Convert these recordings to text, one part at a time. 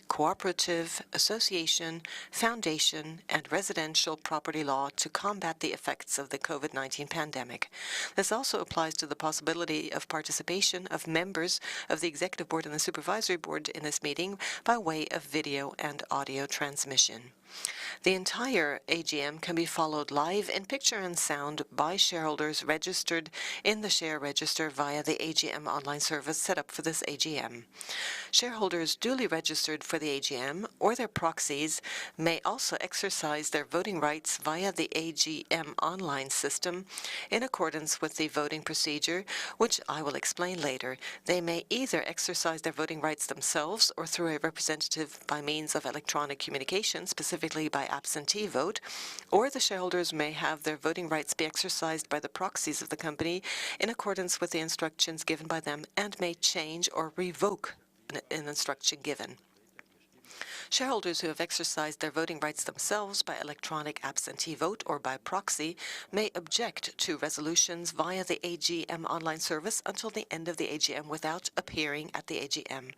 cooperative, association, foundation, and residential property law to combat the effects of the COVID-19 pandemic. This also applies to the possibility of participation of members of the Executive Board and the Supervisory Board in this meeting by way of video and audio transmission. The entire AGM can be followed live in picture and sound by shareholders registered in the share register via the AGM online service set up for this AGM. Shareholders duly registered for the AGM or their proxies may also exercise their voting rights via the AGM online system in accordance with the voting procedure, which I will explain later. They may either exercise their voting rights themselves or through a representative by means of electronic communication, specifically by absentee vote, or the shareholders may have their voting rights be exercised by the proxies of the company in accordance with the instructions given by them and may change or revoke an instruction given. Shareholders who have exercised their voting rights themselves by electronic absentee vote or by proxy may object to resolutions via the AGM online service until the end of the AGM without appearing at the AGM.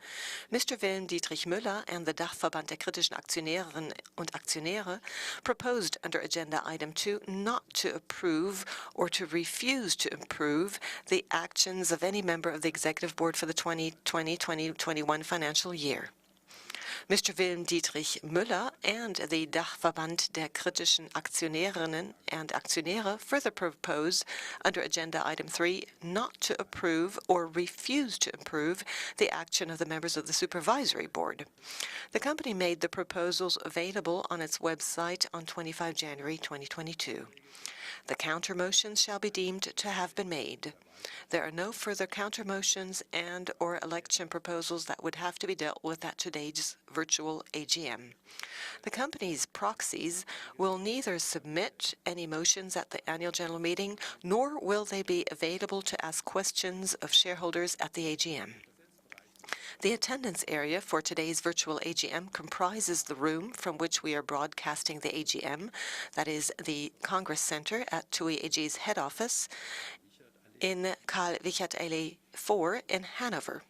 Mr. Wilhelm Dietrich Müller and the Dachverband der kritischen Aktionärinnen und Aktionäre proposed under Agenda Item 2 not to approve or to refuse to approve the actions of any member of the Executive Board for the 2020-2021 financial year. Mr. Wilhelm Dietrich Müller and the Dachverband der kritischen Aktionärinnen and Aktionäre further propose under Agenda Item 3 not to approve or refuse to approve the action of the members of the Supervisory Board. The company made the proposals available on its website on 25 January 2022. The counter-motions shall be deemed to have been made. There are no further counter-motions and/or election proposals that would have to be dealt with at today's virtual AGM. The company's proxies will neither submit any motions at the annual general meeting, nor will they be available to ask questions of shareholders at the AGM. The attendance area for today's virtual AGM comprises the room from which we are broadcasting the AGM, that is the Congress Center at TUI AG's head office in Karl-Wichert-Allee 4 in Hanover.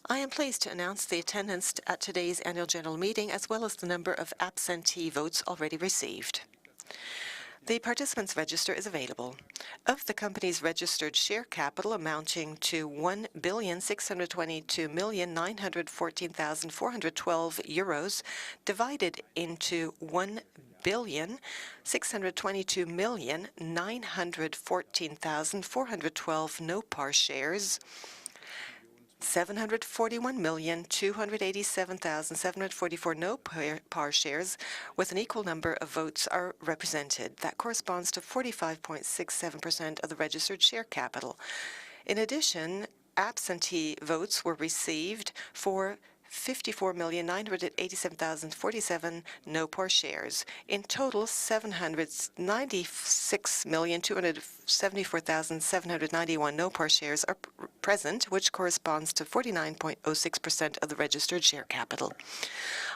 I am pleased to announce the attendance at today's annual general meeting as well as the number of absentee votes already received. The participants' register is available. Of the company's registered share capital amounting to €1,622,914,412, divided into €1,622,914,412 no-par shares, 741,287,744 no-par shares with an equal number of votes are represented. That corresponds to 45.67% of the registered share capital. In addition, absentee votes were received for 54,987,047 no-par shares. In total, 796,274,791 no-par shares are present, which corresponds to 49.06% of the registered share capital.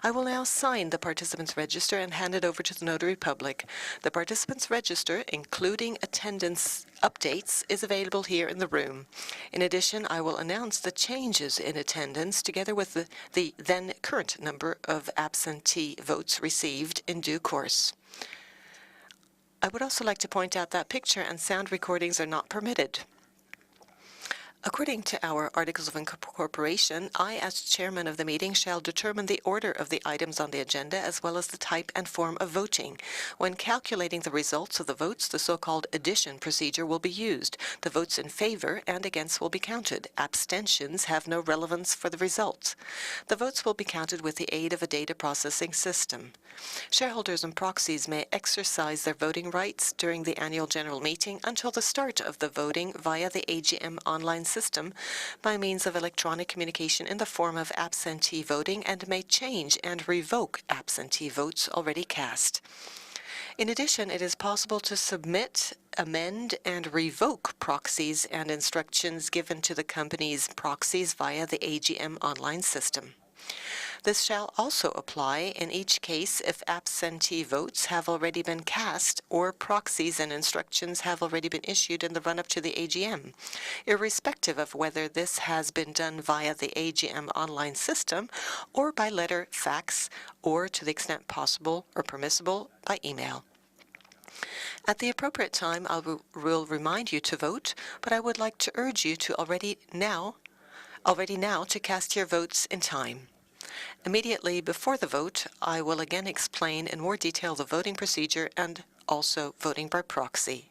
I will now sign the participants' register and hand it over to the Notary Public. The participants' register, including attendance updates, is available here in the room. In addition, I will announce the changes in attendance together with the then current number of absentee votes received in due course. I would also like to point out that picture and sound recordings are not permitted. According to our Articles of Incorporation, I, as chairman of the meeting, shall determine the order of the items on the agenda as well as the type and form of voting. When calculating the results of the votes, the so-called addition procedure will be used. The votes in favor and against will be counted. Abstentions have no relevance for the results. The votes will be counted with the aid of a data processing system. Shareholders and proxies may exercise their voting rights during the annual general meeting until the start of the voting via the AGM online system by means of electronic communication in the form of absentee voting and may change and revoke absentee votes already cast. In addition, it is possible to submit, amend, and revoke proxies and instructions given to the company's proxies via the AGM online system. This shall also apply in each case if absentee votes have already been cast or proxies and instructions have already been issued in the run-up to the AGM, irrespective of whether this has been done via the AGM online system or by letter, fax, or, to the extent possible or permissible, by email. At the appropriate time, I will remind you to vote, but I would like to urge you to already now to cast your votes in time. Immediately before the vote, I will again explain in more detail the voting procedure and also voting by proxy.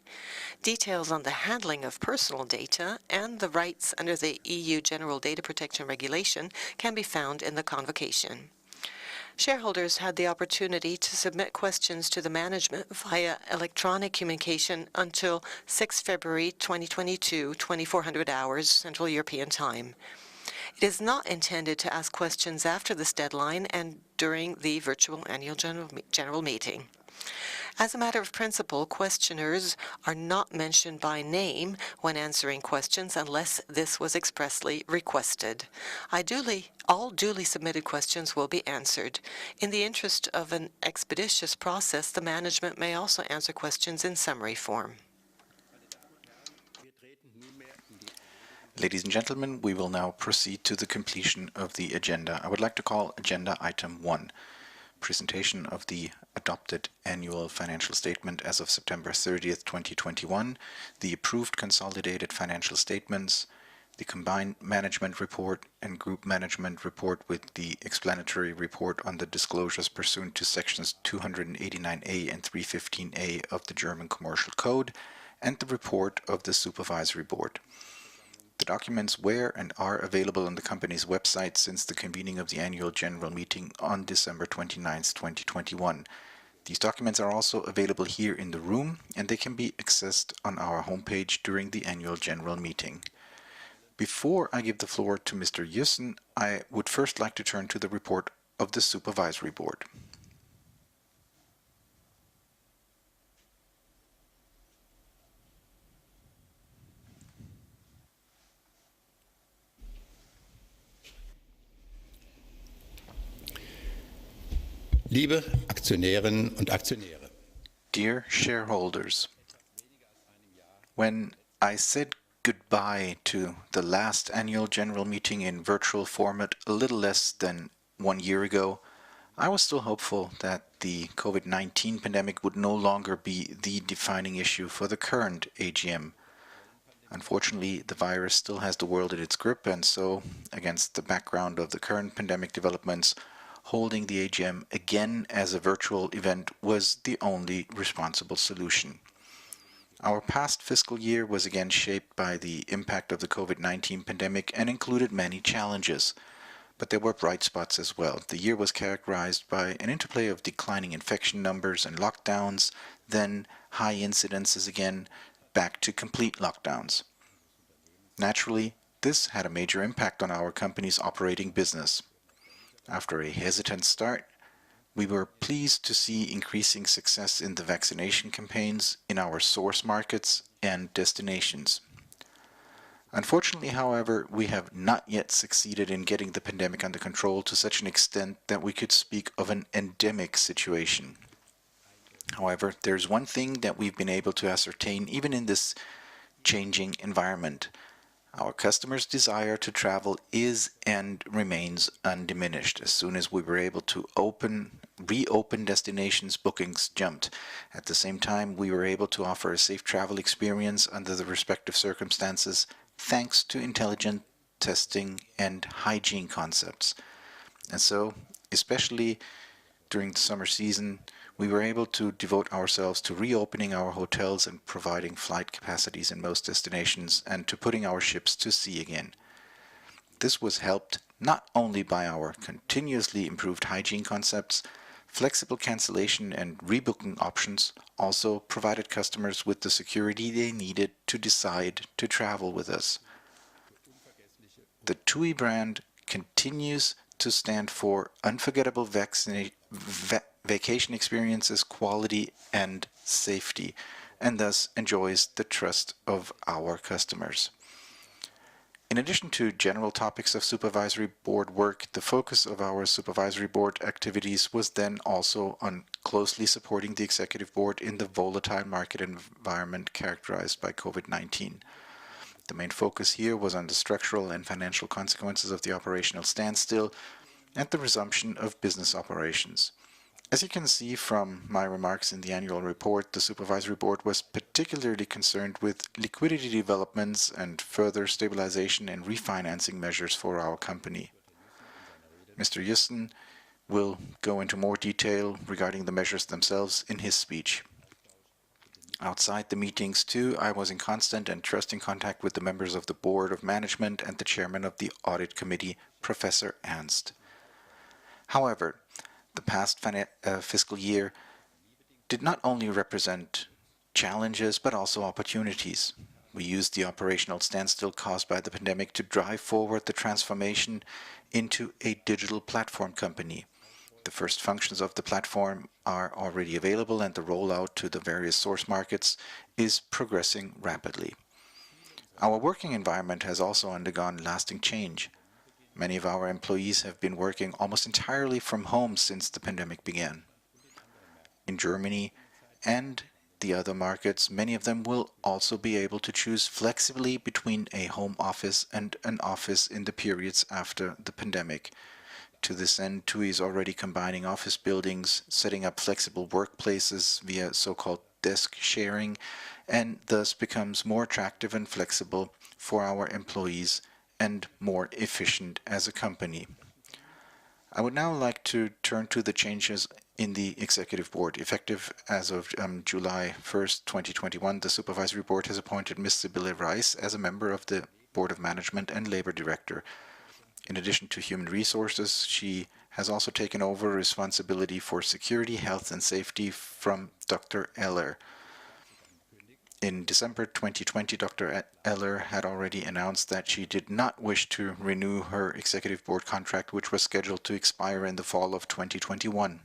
Details on the handling of personal data and the rights under the EU General Data Protection Regulation can be found in the convocation. Shareholders had the opportunity to submit questions to the management via electronic communication until 6 February 2022, 2400 hours Central European Time. It is not intended to ask questions after this deadline and during the virtual annual general meeting. As a matter of principle, questioners are not mentioned by name when answering questions unless this was expressly requested. All duly submitted questions will be answered. In the interest of an expeditious process, the management may also answer questions in summary form. Ladies and gentlemen, we will now proceed to the completion of the agenda. I would like to call agenda item 1, presentation of the adopted annual financial statement as of September 30th, 2021, the approved consolidated financial statements, the combined management report and group management report with the explanatory report on the disclosures pursuant to sections 289A and 315A of the German Commercial Code, and the report of the Supervisory Board. The documents were and are available on the company's website since the convening of the annual general meeting on December 29, 2021. These documents are also available here in the room, and they can be accessed on our homepage during the annual general meeting. Before I give the floor to Mr. Joussen, I would first like to turn to the report of the Supervisory Board. Liebe Aktionärinnen und Aktionäre. Dear shareholders, when I said goodbye to the last annual general meeting in virtual format a little less than 1 year ago, I was still hopeful that the COVID-19 pandemic would no longer be the defining issue for the current AGM. Unfortunately, the virus still has the world in its grip, and so, against the background of the current pandemic developments, holding the AGM again as a virtual event was the only responsible solution. Our past fiscal year was again shaped by the impact of the COVID-19 pandemic and included many challenges. But there were bright spots as well. The year was characterized by an interplay of declining infection numbers and lockdowns, then high incidences again, back to complete lockdowns. Naturally, this had a major impact on our company's operating business. After a hesitant start, we were pleased to see increasing success in the vaccination campaigns in our source markets and destinations. Unfortunately, however, we have not yet succeeded in getting the pandemic under control to such an extent that we could speak of an endemic situation. However, there's one thing that we've been able to ascertain even in this changing environment. Our customers' desire to travel is and remains undiminished. As soon as we were able to reopen destinations, bookings jumped. At the same time, we were able to offer a safe travel experience under the respective circumstances, thanks to intelligent testing and hygiene concepts. And so, especially during the summer season, we were able to devote ourselves to reopening our hotels and providing flight capacities in most destinations and to putting our ships to sea again. This was helped not only by our continuously improved hygiene concepts, flexible cancellation and rebooking options also provided customers with the security they needed to decide to travel with us. The TUI brand continues to stand for unforgettable vacation experiences, quality, and safety, and thus enjoys the trust of our customers. In addition to general topics of Supervisory Board work, the focus of our Supervisory Board activities was then also on closely supporting the Executive Board in the volatile market environment characterized by COVID-19. The main focus here was on the structural and financial consequences of the operational standstill and the resumption of business operations. As you can see from my remarks in the annual report, the Supervisory Board was particularly concerned with liquidity developments and further stabilization and refinancing measures for our company. Mr. Joussen will go into more detail regarding the measures themselves in his speech. Outside the meetings, too, I was in constant and trusting contact with the members of the Board of Management and the Chairman of the Audit Committee, Professor Ernst. However, the past fiscal year did not only represent challenges but also opportunities. We used the operational standstill caused by the pandemic to drive forward the transformation into a digital platform company. The first functions of the platform are already available and the rollout to the various source markets is progressing rapidly. Our working environment has also undergone lasting change. Many of our employees have been working almost entirely from home since the pandemic began. In Germany and the other markets, many of them will also be able to choose flexibly between a home office and an office in the periods after the pandemic. To this end, TUI is already combining office buildings, setting up flexible workplaces via so-called desk sharing, and thus becomes more attractive and flexible for our employees and more efficient as a company. I would now like to turn to the changes in the Executive Board. Effective as of July 1st, 2021, the Supervisory Board has appointed Ms. Sibylle Reis as a member of the Board of Management and Labor Director. In addition to human resources, she has also taken over responsibility for security, health and safety from Dr. Eller. In December 2020, Dr. Eller had already announced that she did not wish to renew her Executive Board contract, which was scheduled to expire in the fall of 2021.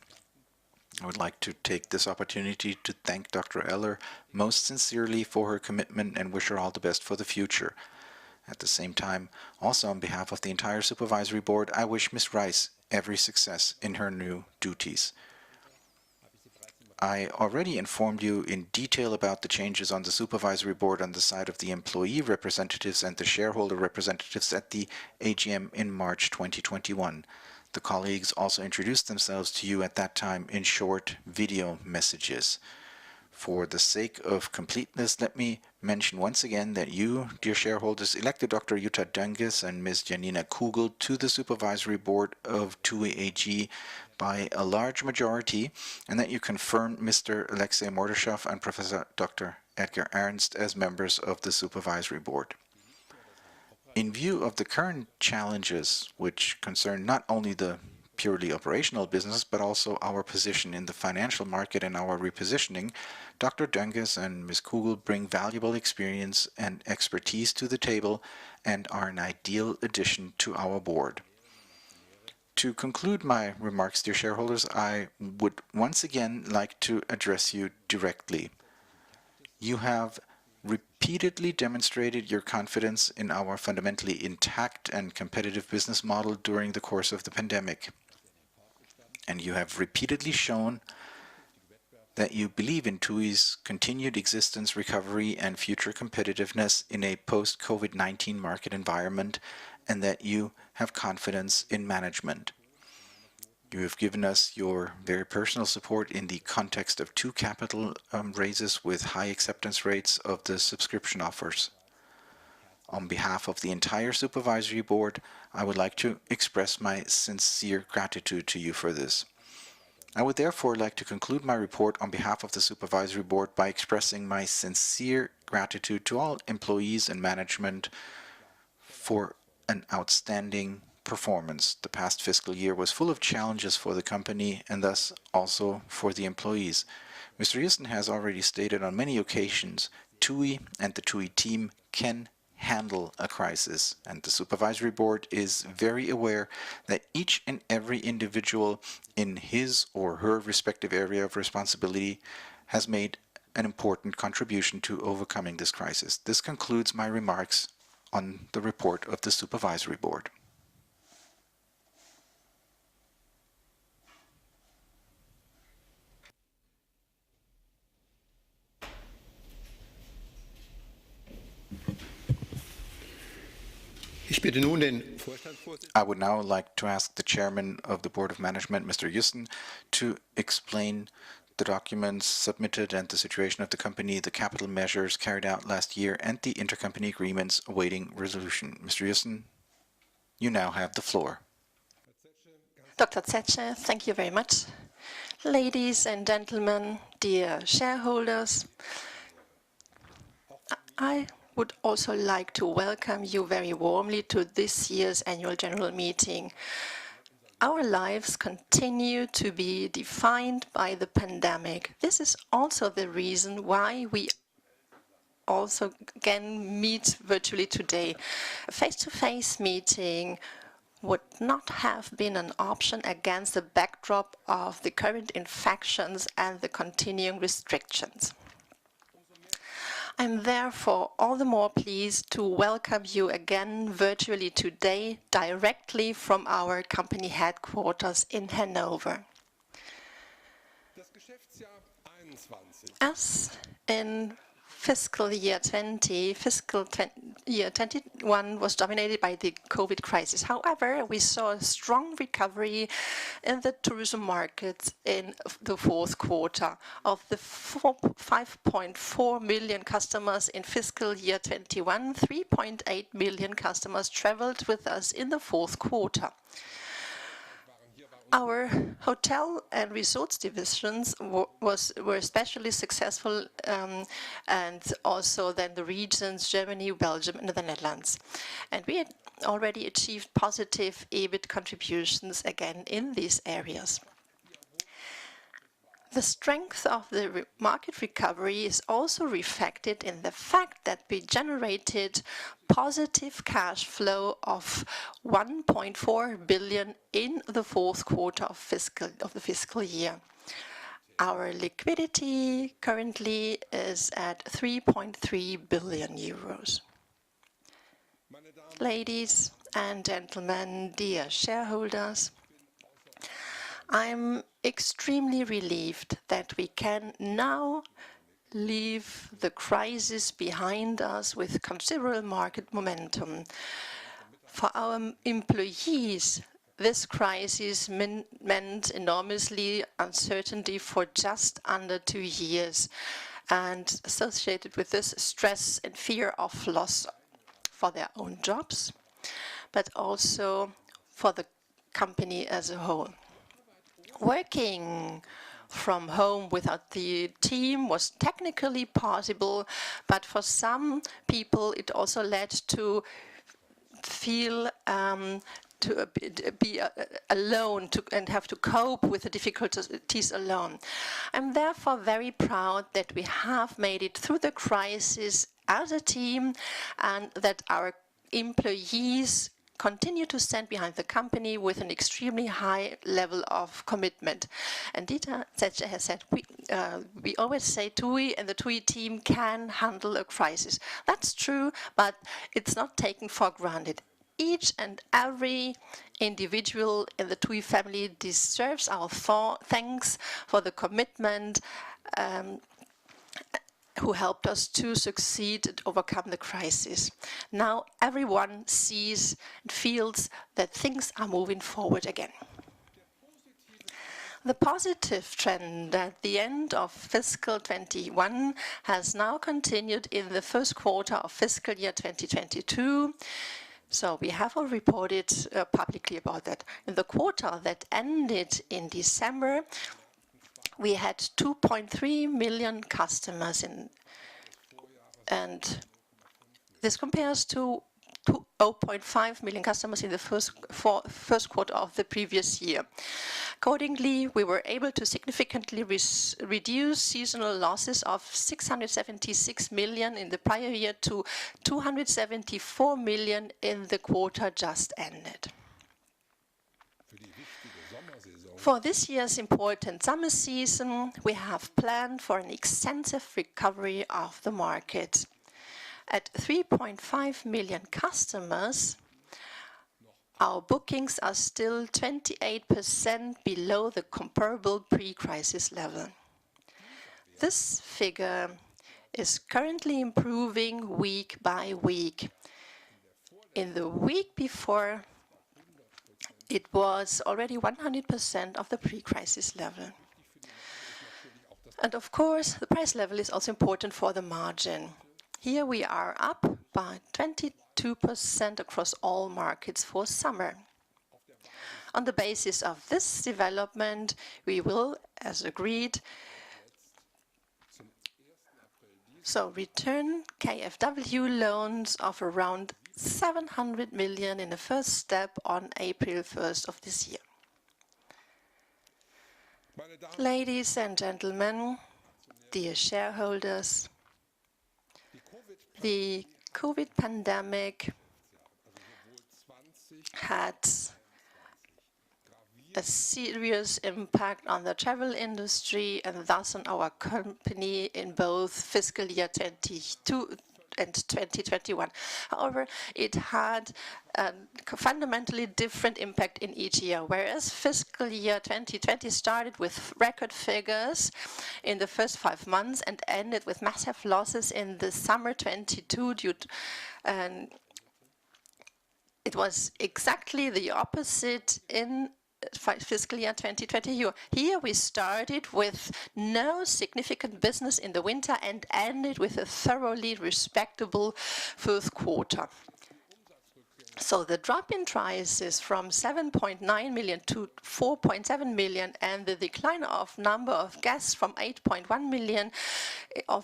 I would like to take this opportunity to thank Dr. Eller most sincerely for her commitment and wish her all the best for the future. At the same time, also on behalf of the entire Supervisory Board, I wish Ms. Reis every success in her new duties. I already informed you in detail about the changes on the Supervisory Board on the side of the employee representatives and the shareholder representatives at the AGM in March 2021. The colleagues also introduced themselves to you at that time in short video messages. For the sake of completeness, let me mention once again that you, dear shareholders, elected Dr. Jutta Dönges and Ms. Janina Kugel to the Supervisory Board of TUI AG by a large majority, and that you confirmed Mr. Alexei Mordashov and Professor Dr. Edgar Ernst as members of the Supervisory Board. In view of the current challenges, which concern not only the purely operational business, but also our position in the financial market and our repositioning, Dr. Dönges and Ms. Kugel bring valuable experience and expertise to the table and are an ideal addition to our board. To conclude my remarks, dear shareholders, I would once again like to address you directly. You have repeatedly demonstrated your confidence in our fundamentally intact and competitive business model during the course of the pandemic. And you have repeatedly shown that you believe in TUI's continued existence, recovery, and future competitiveness in a post-COVID-19 market environment, and that you have confidence in management. You have given us your very personal support in the context of 2 capital raises with high acceptance rates of the subscription offers. On behalf of the entire Supervisory Board, I would like to express my sincere gratitude to you for this. I would therefore like to conclude my report on behalf of the Supervisory Board by expressing my sincere gratitude to all employees and management for an outstanding performance. The past fiscal year was full of challenges for the company and thus also for the employees. Mr. Joussen has already stated on many occasions, TUI and the TUI team can handle a crisis, and the Supervisory Board is very aware that each and every individual in his or her respective area of responsibility has made an important contribution to overcoming this crisis. This concludes my remarks on the report of the Supervisory Board. I would now like to ask the Chairman of the Board of Management, Mr. Joussen, to explain the documents submitted and the situation of the company, the capital measures carried out last year, and the intercompany agreements awaiting resolution. Mr. Joussen, you now have the floor. Dr. Zetsche, thank you very much. Ladies and gentlemen, dear shareholders, I would also like to welcome you very warmly to this year's annual general meeting. Our lives continue to be defined by the pandemic. This is also the reason why we also again meet virtually today. A face-to-face meeting would not have been an option against the backdrop of the current infections and the continuing restrictions. I'm therefore all the more pleased to welcome you again virtually today, directly from our company headquarters in Hanover. As in fiscal year 21 was dominated by the COVID crisis. However, we saw a strong recovery in the tourism markets in the fourth quarter. Of the 5.4 million customers in fiscal year 21, 3.8 million customers traveled with us in the fourth quarter. Our hotel and resorts divisions were especially successful, and also then the regions Germany, Belgium, and the Netherlands. And we had already achieved positive EBIT contributions again in these areas. The strength of the market recovery is also reflected in the fact that we generated positive cash flow of 1.4 billion in the fourth quarter of the fiscal year. Our liquidity currently is at 3.3 billion euros. Ladies and gentlemen, dear shareholders, I'm extremely relieved that we can now leave the crisis behind us with considerable market momentum. For our employees, this crisis meant enormously uncertainty for just under 2 years, and associated with this stress and fear of loss for their own jobs, but also for the company as a whole. Working from home without the team was technically possible, but for some people it also led to feel to be alone and have to cope with the difficulties alone. I'm therefore very proud that we have made it through the crisis as a team, and that our employees continue to stand behind the company with an extremely high level of commitment. And Dieter Zetsche has said, we always say TUI and the TUI team can handle a crisis. That's true, but it's not taken for granted. Each and every individual in the TUI family deserves our thanks for the commitment who helped us to succeed and overcome the crisis. Now everyone sees and feels that things are moving forward again. The positive trend at the end of fiscal 21 has now continued in the first quarter of fiscal year 2022. So we have all reported publicly about that. In the quarter that ended in December, we had 2.3 million customers, and this compares to 0.5 million customers in the first quarter of the previous year. Accordingly, we were able to significantly reduce seasonal losses of 676 million in the prior year to 274 million in the quarter just ended. For this year's important summer season, we have planned for an extensive recovery of the market. At 3.5 million customers, our bookings are still 28% below the comparable pre-crisis level. This figure is currently improving week by week. In the week before, it was already 100% of the pre-crisis level. And of course, the price level is also important for the margin. Here we are up by 22% across all markets for summer. On the basis of this development, we will, as agreed, return KfW loans of around 700 million in the first step on April 1st of this year. Ladies and gentlemen, dear shareholders, the COVID pandemic had a serious impact on the travel industry and thus on our company in both fiscal year 2022 and 2021. However, it had a fundamentally different impact in each year. Whereas fiscal year 2020 started with record figures in the first 5 months and ended with massive losses in the summer 22 it was exactly the opposite in fiscal year 2020. Here we started with no significant business in the winter and ended with a thoroughly respectable first quarter. So the drop in prices from 7.9 million to 4.7 million and the decline of number of guests from 8.1 million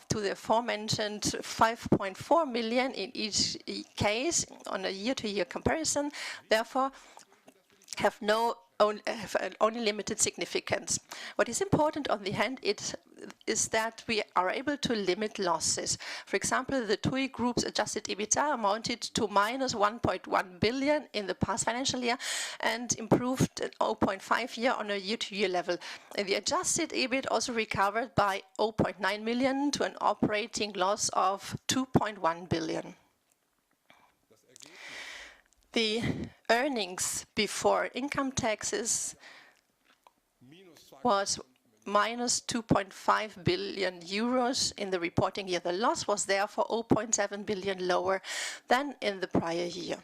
to the aforementioned 5.4 million in each case on a year-to-year comparison, therefore have only limited significance. What is important on the hand is that we are able to limit losses. For example, the TUI Group's adjusted EBITDA amounted to minus 1.1 billion in the past financial year and improved 0.5 year on a year-to-year level. And the adjusted EBIT also recovered by 0.9 million to an operating loss of 2.1 billion. The earnings before income taxes was minus 2.5 billion euros in the reporting year. The loss was therefore 0.7 billion lower than in the prior year.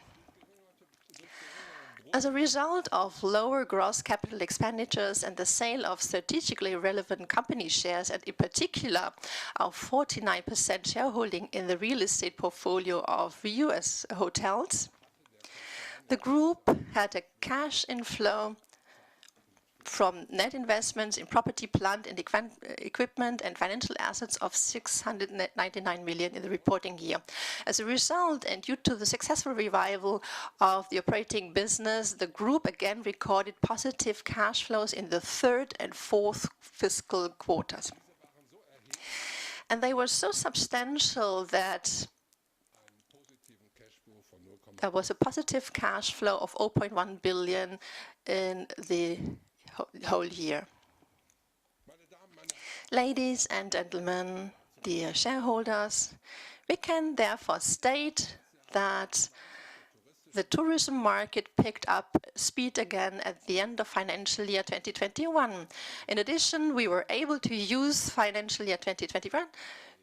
As a result of lower gross capital expenditures and the sale of strategically relevant company shares, and in particular our 49% shareholding in the real estate portfolio of US hotels, the group had a cash inflow from net investments in property, plant and equipment and financial assets of 699 million in the reporting year. As a result, and due to the successful revival of the operating business, the group again recorded positive cash flows in the third and fourth fiscal quarters. And they were so substantial that there was a positive cash flow of 0.1 billion in the whole year. Ladies and gentlemen, dear shareholders, we can therefore state that the tourism market picked up speed again at the end of financial year 2021. In addition, we were able to use financial year 2021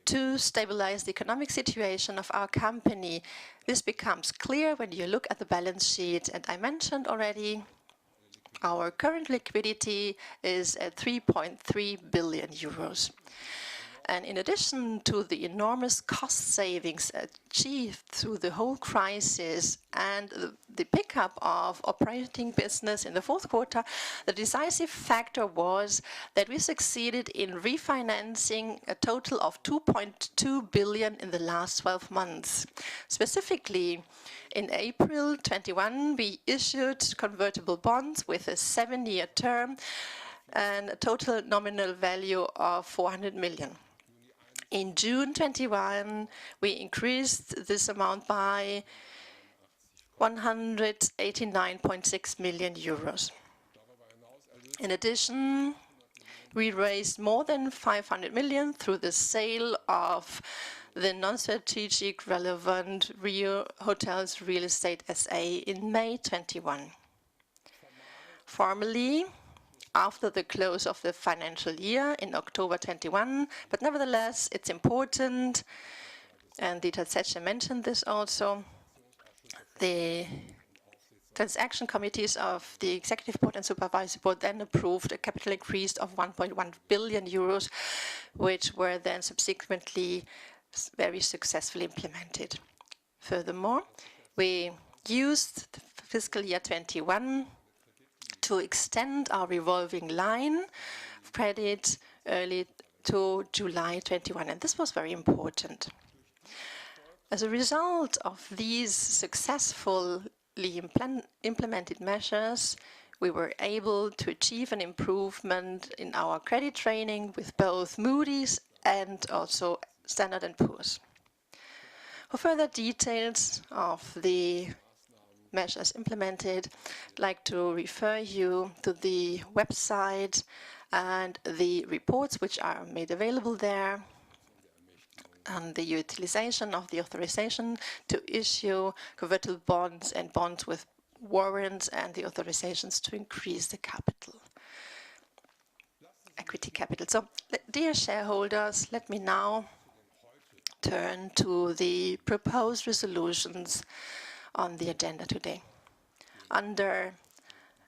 to stabilize the economic situation of our company. This becomes clear when you look at the balance sheet. And I mentioned already, our current liquidity is at 3.3 billion euros. And in addition to the enormous cost savings achieved through the whole crisis and the pickup of operating business in the fourth quarter, the decisive factor was that we succeeded in refinancing a total of 2.2 billion in the last 12 months. Specifically, in April 21, we issued convertible bonds with a 7-year term and a total nominal value of 400 million. In June 21, we increased this amount by 189.6 million euros. In addition, we raised more than 500 million through the sale of the non-strategic relevant Rio Hotels Real Estate SA in May 21. Formally, after the close of the financial year in October 21, but nevertheless, it's important, and Dieter Zetsche mentioned this also, the transaction committees of the Executive Board and Supervisory Board then approved a capital increase of 1.1 billion euros, which were then subsequently very successfully implemented. Furthermore, we used the fiscal year 21 to extend our revolving line of credit early to July 21, and this was very important. As a result of these successfully implemented measures, we were able to achieve an improvement in our credit rating with both Moody's and also Standard & Poor's. For further details of the measures implemented, I'd like to refer you to the website and the reports which are made available there, and the utilization of the authorization to issue convertible bonds and bonds with warrants and the authorizations to increase the capital, equity capital. So, dear shareholders, let me now turn to the proposed resolutions on the agenda today. Under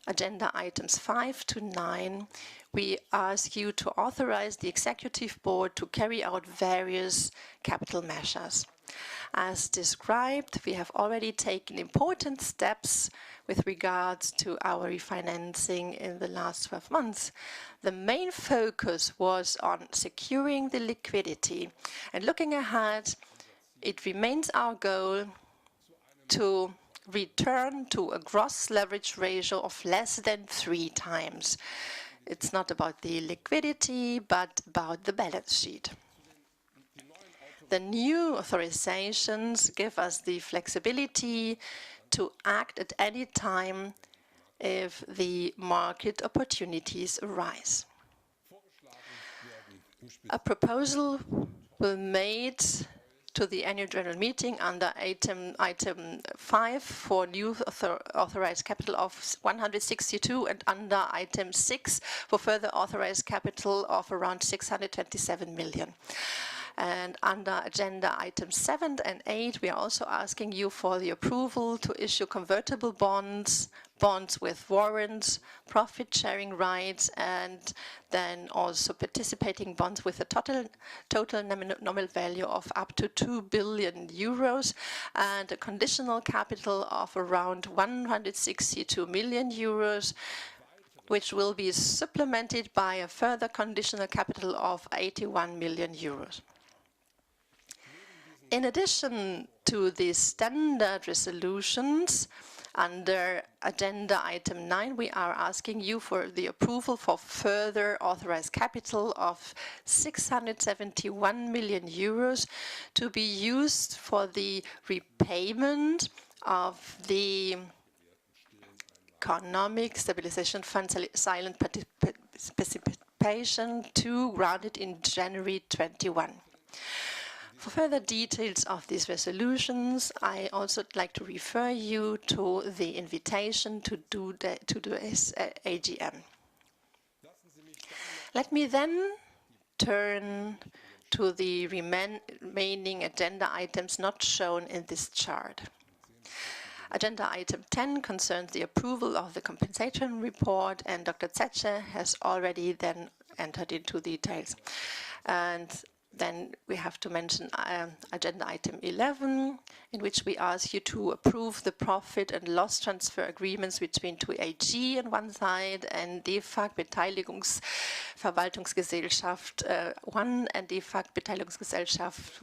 agenda items 5 to 9, we ask you to authorize the Executive Board to carry out various capital measures. As described, we have already taken important steps with regards to our refinancing in the last 12 months. The main focus was on securing the liquidity. And looking ahead, it remains our goal to return to a gross leverage ratio of less than 3 times. It's not about the liquidity, but about the balance sheet. The new authorizations give us the flexibility to act at any time if the market opportunities arise. A proposal will be made to the annual general meeting under item 5 for new authorized capital of 162 and under item 6 for further authorized capital of around 627 million. And under agenda items 7 and 8, we are also asking you for the approval to issue convertible bonds, bonds with warrants, profit-sharing rights, and then also participating bonds with a total nominal value of up to 2 billion euros and a conditional capital of around 162 million euros, which will be supplemented by a further conditional capital of 81 million euros. In addition to these standard resolutions, under agenda item 9, we are asking you for the approval for further authorized capital of 671 million euros to be used for the repayment of the Economic Stabilization Fund silent participation 2 granted in January 21. For further details of these resolutions, I also would like to refer you to the invitation to this AGM. Let me then turn to the remaining agenda items not shown in this chart. Agenda item 10 concerns the approval of the compensation report, and Dr. Zetsche has already then entered into details. And then we have to mention agenda item 11, in which we ask you to approve the profit and loss transfer agreements between TUI AG on one side and DEFAG Beteiligungsverwaltungsgesellschaft 1 and DEFAG Beteiligungsgesellschaft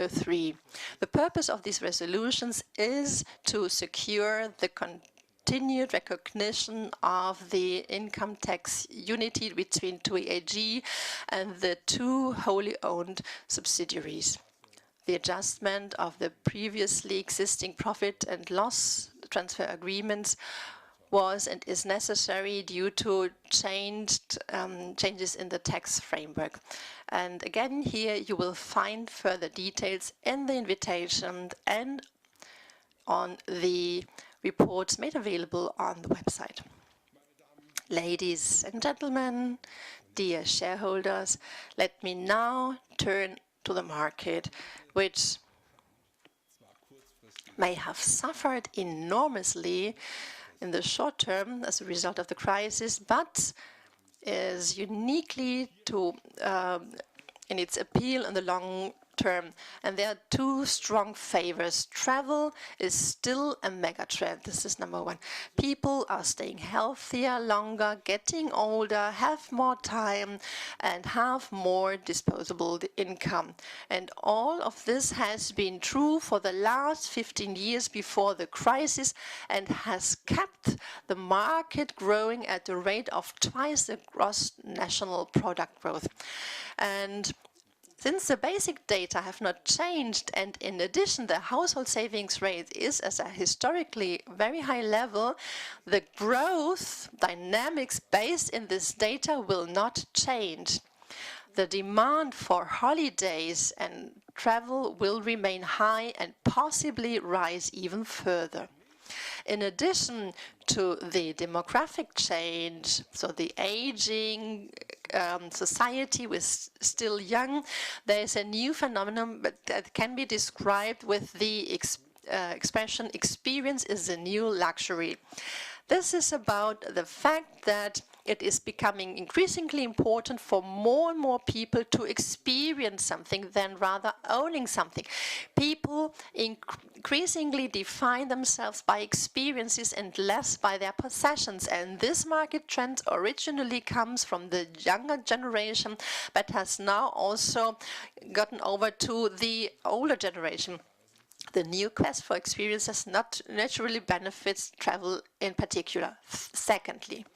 3. The purpose of these resolutions is to secure the continued recognition of the income tax unity between TUI AG and the 2 wholly owned subsidiaries. The adjustment of the previously existing profit and loss transfer agreements was and is necessary due to changes in the tax framework. And again, here you will find further details in the invitation and on the reports made available on the website. Ladies and gentlemen, dear shareholders, let me now turn to the market, which may have suffered enormously in the short term as a result of the crisis, but is uniquely in its appeal in the long term. And there are two strong favors. Travel is still a mega trend. This is number one. People are staying healthier, longer, getting older, have more time, and have more disposable income. And all of this has been true for the last 15 years before the crisis and has kept the market growing at the rate of twice the gross national product growth. And since the basic data have not changed, and in addition the household savings rate is at a historically very high level, the growth dynamics based in this data will not change. The demand for holidays and travel will remain high and possibly rise even further. In addition to the demographic change, so the aging society was still young, there is a new phenomenon that can be described with the expression experience is the new luxury. This is about the fact that it is becoming increasingly important for more and more people to experience something than rather owning something. People increasingly define themselves by experiences and less by their possessions. And this market trend originally comes from the younger generation, but has now also gotten over to the older generation. The new quest for experiences not naturally benefits travel in particular. Secondly,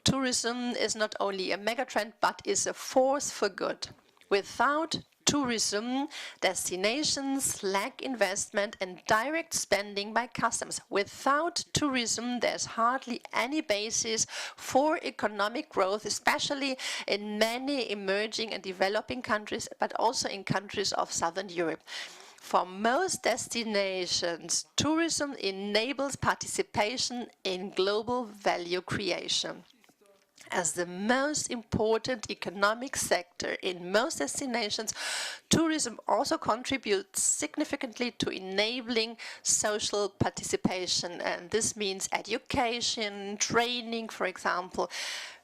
tourism is not only a megatrend, but is a force for good. Without tourism, destinations lack investment and direct spending by customers. Without tourism, there's hardly any basis for economic growth, especially in many emerging and developing countries, but also in countries of Southern Europe. For most destinations, tourism enables participation in global value creation. As the most important economic sector in most destinations, tourism also contributes significantly to enabling social participation. And this means education, training, for example,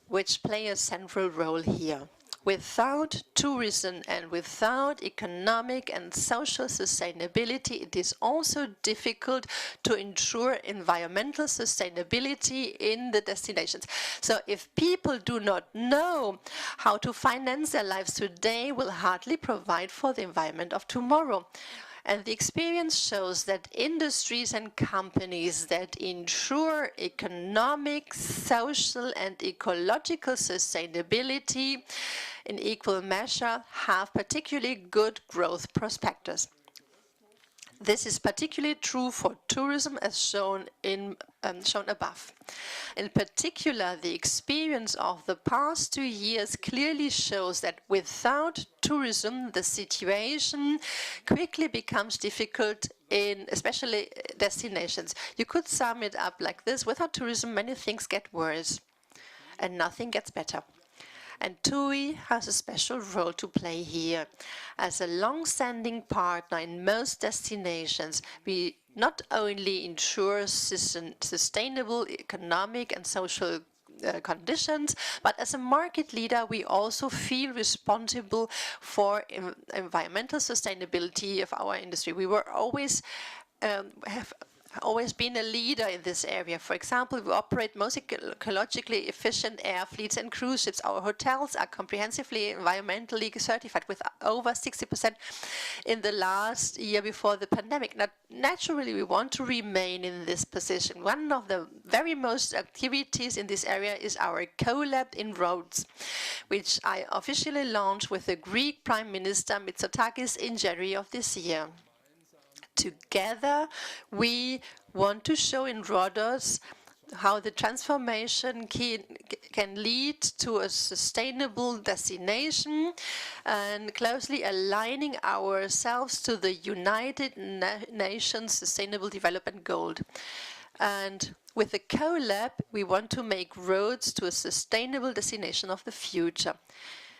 which play a central role here. Without tourism and without economic and social sustainability, it is also difficult to ensure environmental sustainability in the destinations. So if people do not know how to finance their lives today, will hardly provide for the environment of tomorrow. And the experience shows that industries and companies that ensure economic, social, and ecological sustainability in equal measure have particularly good growth prospects. This is particularly true for tourism, as shown above. In particular, the experience of the past 2 years clearly shows that without tourism, the situation quickly becomes difficult in especially destinations. You could sum it up like this: without tourism, many things get worse and nothing gets better. And TUI has a special role to play here. As a long-standing partner in most destinations, we not only ensure sustainable economic and social conditions, but as a market leader, we also feel responsible for environmental sustainability of our industry. We were always have always been a leader in this area. For example, we operate most ecologically efficient air fleets and cruise ships. Our hotels are comprehensively environmentally certified with over 60% in the last year before the pandemic. Now, naturally, we want to remain in this position. One of the very most activities in this area is our co-lab in Rhodes, which I officially launched with the Greek Prime Minister Mitsotakis in January of this year. Together, we want to show in Rhodes how the transformation can lead to a sustainable destination, and closely aligning ourselves to the United Nations Sustainable Development Goal. And with the CoLab, we want to make roads to a sustainable destination of the future.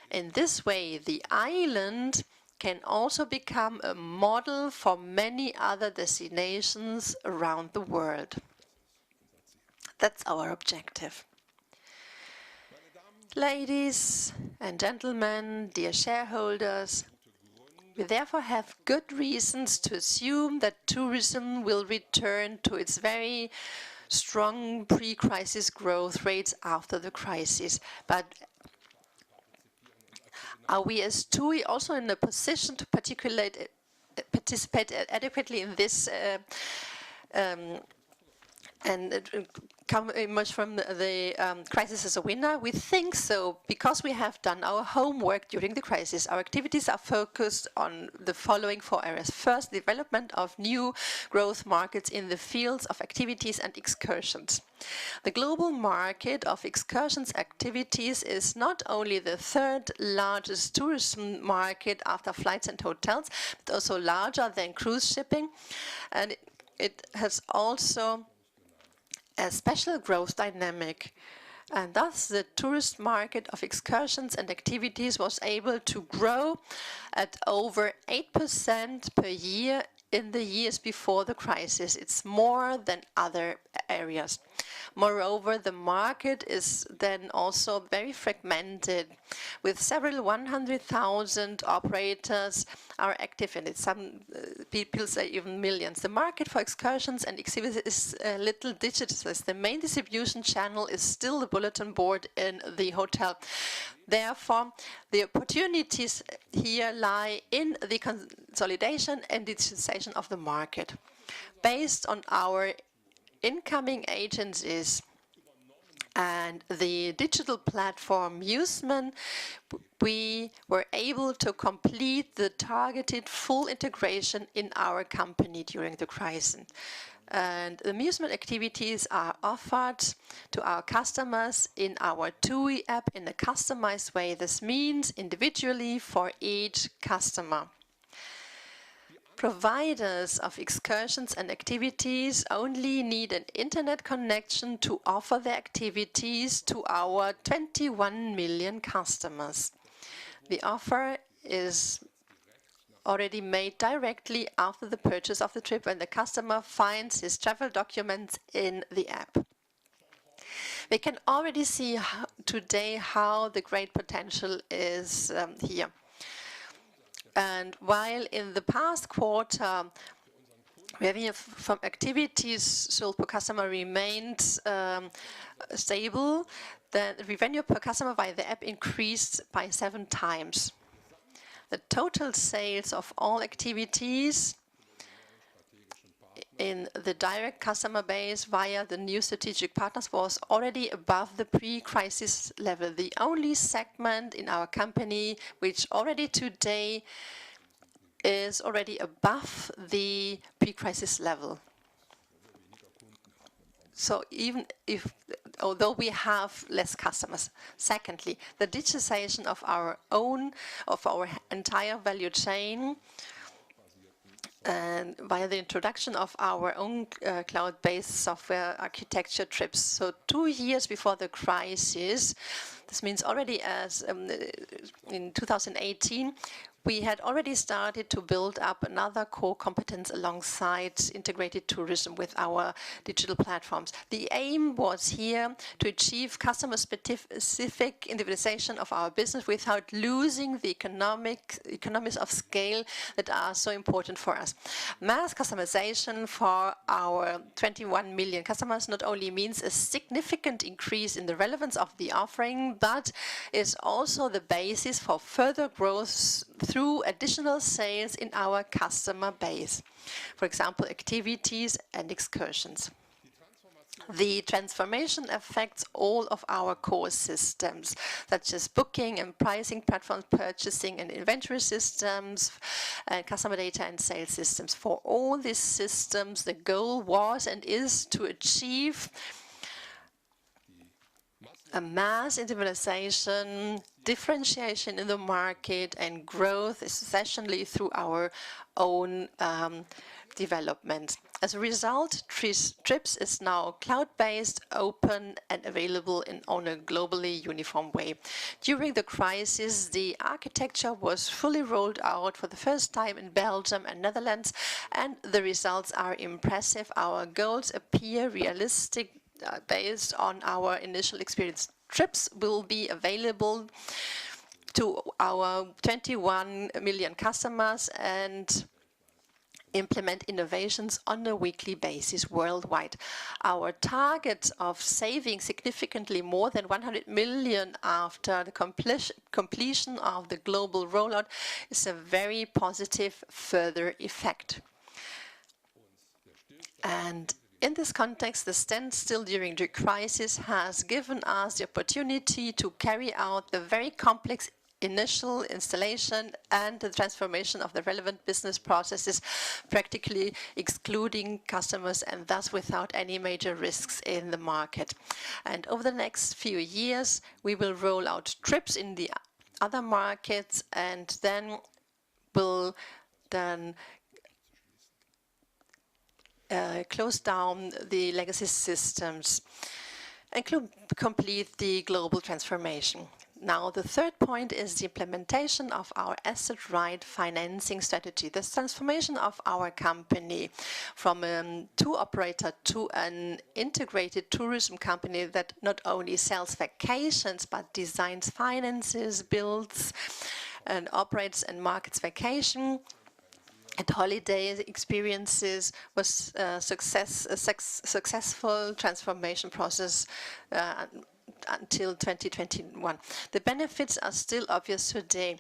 In this way, the island can also become a model for many other destinations around the world. That's our objective. Ladies and gentlemen, dear shareholders, we therefore have good reasons to assume that tourism will return to its very strong pre-crisis growth rates after the crisis. But are we as TUI also in a position to participate adequately in this and emerge from the crisis as a winner? We think so, because we have done our homework during the crisis. Our activities are focused on the following 4 areas. First, development of new growth markets in the fields of activities and excursions. The global market of excursions activities is not only the 3rd largest tourism market after flights and hotels, but also larger than cruise shipping. And it has also a special growth dynamic, and thus the tourist market of excursions and activities was able to grow at over 8% per year in the years before the crisis. It's more than other areas. Moreover, the market is then also very fragmented, with several 100,000 operators are active in it. Some people say even millions. The market for excursions and activities is a little digitalized. The main distribution channel is still the bulletin board in the hotel. Therefore, the opportunities here lie in the consolidation and digitization of the market. Based on our incoming agencies and the digital platform Joussen, we were able to complete the targeted full integration in our company during the crisis. And the amusement activities are offered to our customers in our TUI app in a customized way. This means individually for each customer. Providers of excursions and activities only need an internet connection to offer their activities to our 21 million customers. The offer is already made directly after the purchase of the trip, when the customer finds his travel documents in the app. We can already see today how the great potential is here. And while in the past quarter, revenue from activities sold per customer remained stable, the revenue per customer via the app increased by 7 times. The total sales of all activities in the direct customer base via the new strategic partners was already above the pre-crisis level. The only segment in our company which already today is already above the pre-crisis level. So even if, although we have less customers. Secondly, the digitization of our entire value chain, and via the introduction of our own cloud-based software architecture trips. So 2 years before the crisis, this means already as in 2018, we had already started to build up another core competence alongside integrated tourism with our digital platforms. The aim was here to achieve customer-specific individualization of our business without losing the economies of scale that are so important for us. Mass customization for our 21 million customers not only means a significant increase in the relevance of the offering, but is also the basis for further growth through additional sales in our customer base. For example, activities and excursions. The transformation affects all of our core systems, such as booking and pricing platforms, purchasing and inventory systems, customer data and sales systems. For all these systems, the goal was and is to achieve a mass individualization, differentiation in the market, and growth, essentially through our own development. As a result, TRIPS is now cloud-based, open, and available on a globally uniform way. During the crisis, the architecture was fully rolled out for the first time in Belgium and Netherlands, and the results are impressive. Our goals appear realistic based on our initial experience. TRIPS will be available to our 21 million customers and implement innovations on a weekly basis worldwide. Our target of saving significantly more than 100 million after the completion of the global rollout is a very positive further effect. And in this context, the standstill during the crisis has given us the opportunity to carry out the very complex initial installation and the transformation of the relevant business processes, practically excluding customers and thus without any major risks in the market. And over the next few years, we will roll out TRIPS in the other markets and then will close down the legacy systems and complete the global transformation. Now, the third point is the implementation of our asset-right financing strategy. The transformation of our company from a tour operator to an integrated tourism company that not only sells vacations, but designs, finances, builds, and operates and markets vacation and holiday experiences was a successful transformation process until 2021. The benefits are still obvious today.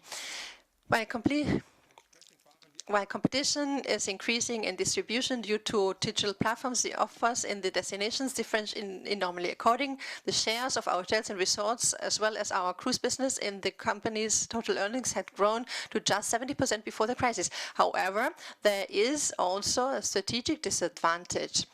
While competition is increasing in distribution due to digital platforms, the offers in the destinations differ enormously. According the shares of our hotels and resorts, as well as our cruise business in the company's total earnings had grown to just 70% before the crisis. However, there is also a strategic disadvantage.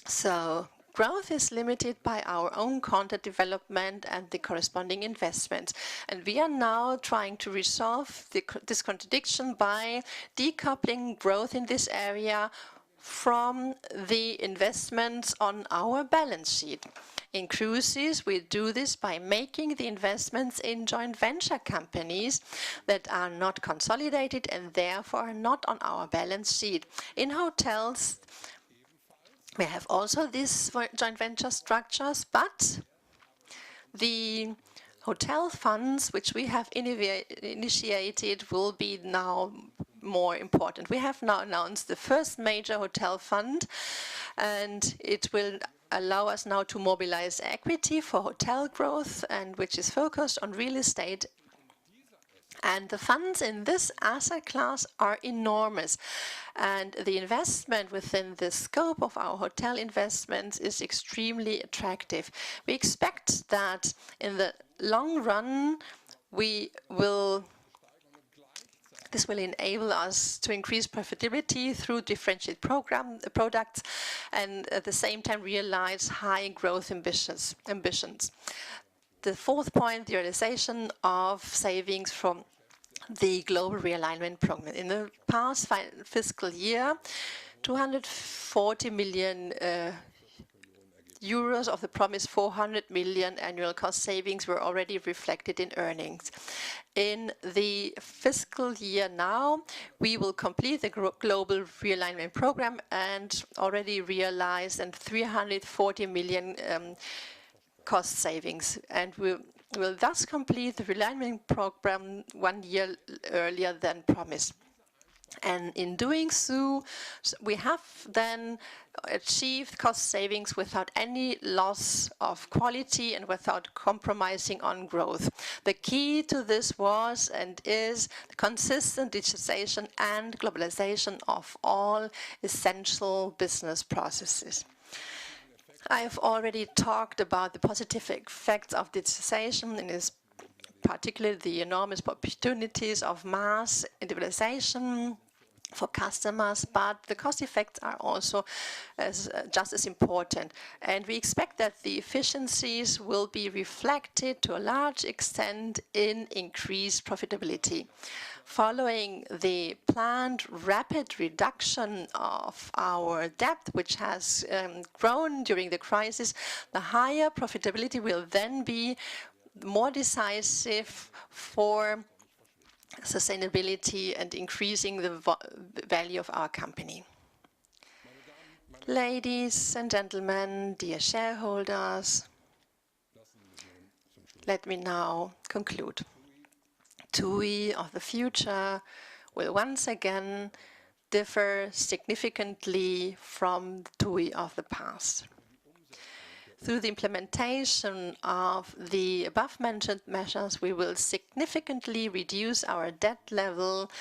So, growth is limited by our own content development and the corresponding investments. And we are now trying to resolve this contradiction by decoupling growth in this area from the investments on our balance sheet. In cruises, we do this by making the investments in joint venture companies that are not consolidated and therefore not on our balance sheet. In hotels, we have also these joint venture structures, but the hotel funds which we have initiated will be now more important. We have now announced the first major hotel fund, and it will allow us now to mobilize equity for hotel growth, and which is focused on real estate. And the funds in this asset class are enormous. And the investment within the scope of our hotel investments is extremely attractive. We expect that in the long run, this will enable us to increase profitability through differentiated products and at the same time realize high growth ambitions. The fourth point, the realization of savings from the global realignment program. In the past fiscal year, 240 million euros of the promised 400 million annual cost savings were already reflected in earnings. In the fiscal year now, we will complete the global realignment program and already realize 340 million cost savings, and we will thus complete the realignment program 1 year earlier than promised. And in doing so, we have then achieved cost savings without any loss of quality and without compromising on growth. The key to this was and is the consistent digitization and globalization of all essential business processes. I have already talked about the positive effects of digitization, and particularly the enormous opportunities of mass individualization for customers, but the cost effects are also just as important. And we expect that the efficiencies will be reflected to a large extent in increased profitability. Following the planned rapid reduction of our debt, which has grown during the crisis, the higher profitability will then be more decisive for sustainability and increasing the value of our company. Ladies and gentlemen, dear shareholders, let me now conclude. TUI of the future will once again differ significantly from TUI of the past. Through the implementation of the above-mentioned measures, we will significantly reduce our debt level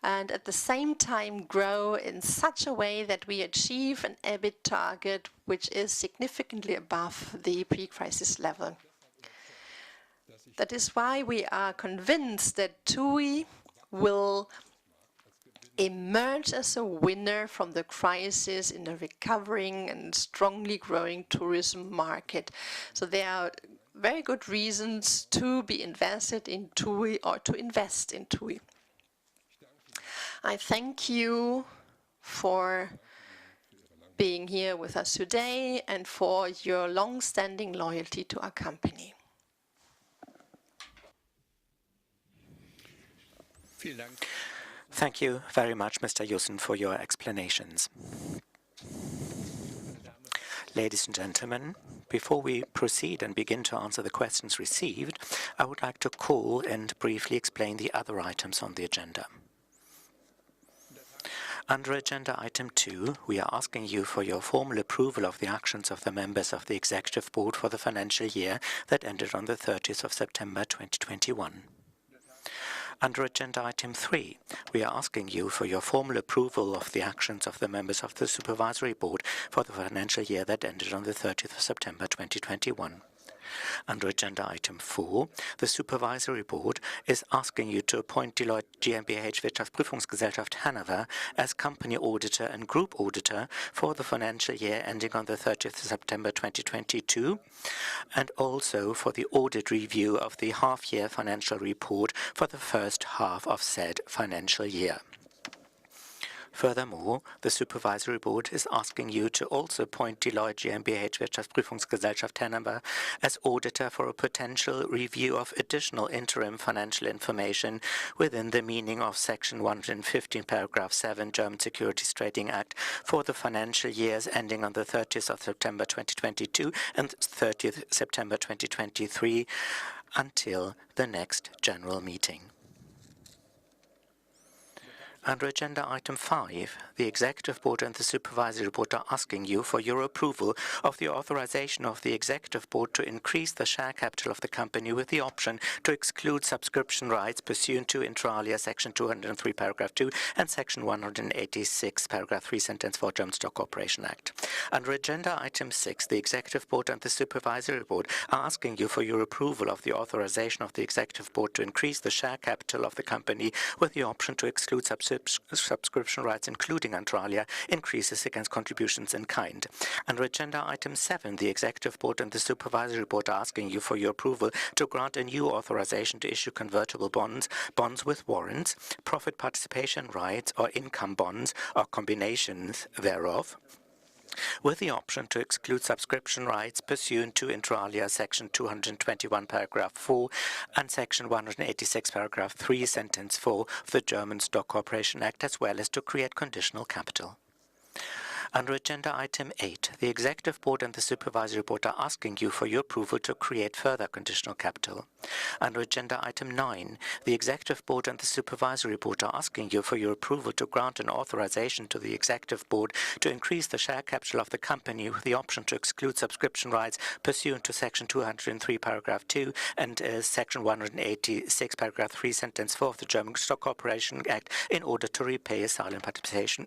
and at the same time grow in such a way that we achieve an EBIT target which is significantly above the pre-crisis level. That is why we are convinced that TUI will emerge as a winner from the crisis in a recovering and strongly growing tourism market. So there are very good reasons to be invested in TUI or to invest in TUI. I thank you for being here with us today and for your long-standing loyalty to our company. Thank you very much, Mr. Joussen, for your explanations. Ladies and gentlemen, before we proceed and begin to answer the questions received, I would like to call and briefly explain the other items on the agenda. Under agenda item 2, we are asking you for your formal approval of the actions of the members of the Executive Board for the financial year that ended on the 30th of September 2021. Under agenda item 3, we are asking you for your formal approval of the actions of the members of the Supervisory Board for the financial year that ended on the 30th of September 2021. Under agenda item 4, the Supervisory Board is asking you to appoint Deloitte GmbH Wirtschaftsprüfungsgesellschaft Hanover as company auditor and group auditor for the financial year ending on the 30th of September 2022, and also for the audit review of the half-year financial report for the first half of said financial year. Furthermore, the Supervisory Board is asking you to also appoint Deloitte GmbH Wirtschaftsprüfungsgesellschaft Hanover as auditor for a potential review of additional interim financial information within the meaning of Section 115, paragraph 7, German Securities Trading Act for the financial years ending on the 30th of September 2022 and 30th September 2023 until the next general meeting. Under agenda item 5, the Executive Board and the Supervisory Board are asking you for your approval of the authorization of the Executive Board to increase the share capital of the company with the option to exclude subscription rights pursuant to inter alia Section 203, paragraph 2 and Section 186, paragraph 3, sentence 4 German Stock Corporation Act. Under agenda item 6, the Executive Board and the Supervisory Board are asking you for your approval of the authorization of the Executive Board to increase the share capital of the company with the option to exclude subscription rights, including inter alia increases against contributions in kind. Under agenda item 7, the Executive Board and the Supervisory Board are asking you for your approval to grant a new authorization to issue convertible bonds, bonds with warrants, profit participation rights, or income bonds, or combinations thereof, with the option to exclude subscription rights pursuant to inter alia Section 221, paragraph 4 and Section 186, paragraph 3, sentence 4 of the German Stock Corporation Act, as well as to create conditional capital. Under agenda item 8, the Executive Board and the Supervisory Board are asking you for your approval to create further conditional capital. Under agenda item 9, the Executive Board and the Supervisory Board are asking you for your approval to grant an authorization to the Executive Board to increase the share capital of the company with the option to exclude subscription rights pursuant to Section 203, paragraph 2 and Section 186, paragraph 3, sentence 4 of the German Stock Corporation Act in order to repay a silent participation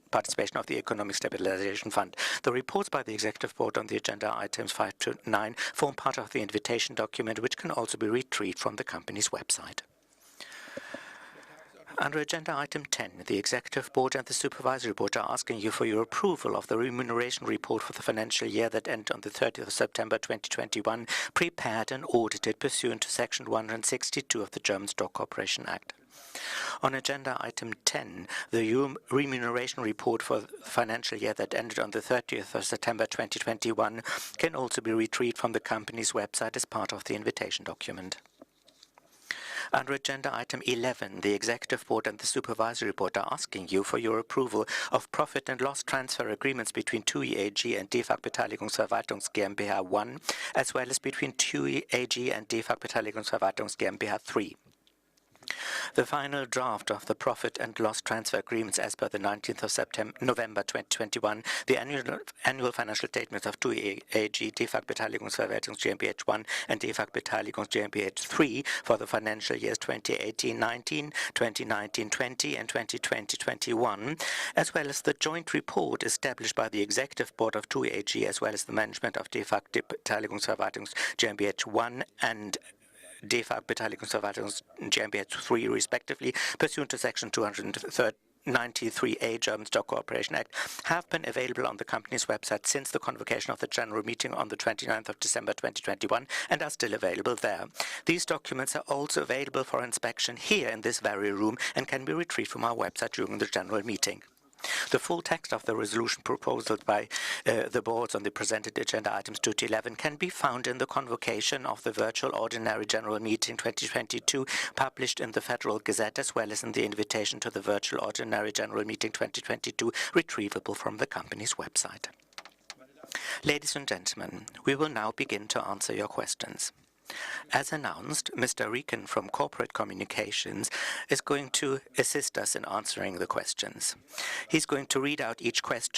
of the Economic Stabilization Fund. The reports by the Executive Board on the agenda items 5 to 9 form part of the invitation document, which can also be retrieved from the company's website. Under Agenda Item 10, the Executive Board and the Supervisory Board are asking you for your approval of the remuneration report for the financial year that ended on the 30th of September 2021, prepared and audited pursuant to Section 162 of the German Stock Corporation Act. On Agenda Item 10, the remuneration report for the financial year that ended on the 30th of September 2021 can also be retrieved from the company's website as part of the invitation document. Under Agenda Item 11, the Executive Board and the Supervisory Board are asking you for your approval of profit and loss transfer agreements between TUI AG and DEFAG Beteiligungsverwaltungs GmbH 1, as well as between TUI AG and DEFAG Beteiligungsverwaltungs GmbH 3. The final draft of the profit and loss transfer agreements as per the 19th of November 2021, the annual financial statements of TUI AG, DEFAG Beteiligungsverwaltungs GmbH 1 and DEFAG Beteiligungs GmbH 3 for the financial years 2018-19, 2019-20 and 2020-21, as well as the joint report established by the Executive Board of TUI AG as well as the management of DEFAG Beteiligungsverwaltungs GmbH 1 and DEFAG Beteiligungsverwaltungs GmbH 3, respectively, pursuant to Section 293A German Stock Corporation Act, have been available on the company's website since the convocation of the general meeting on the 29th of December 2021 and are still available there. These documents are also available for inspection here in this very room and can be retrieved from our website during the general meeting. The full text of the resolution proposed by the boards on the presented agenda items 2 to 11 can be found in the convocation of the Virtual Ordinary General Meeting 2022 published in the Federal Gazette, as well as in the invitation to the Virtual Ordinary General Meeting 2022 retrievable from the company's website. Ladies and gentlemen, we will now begin to answer your questions. As announced, Mr. Rieken from Corporate Communications is going to assist us in answering the questions. He's going to read out each question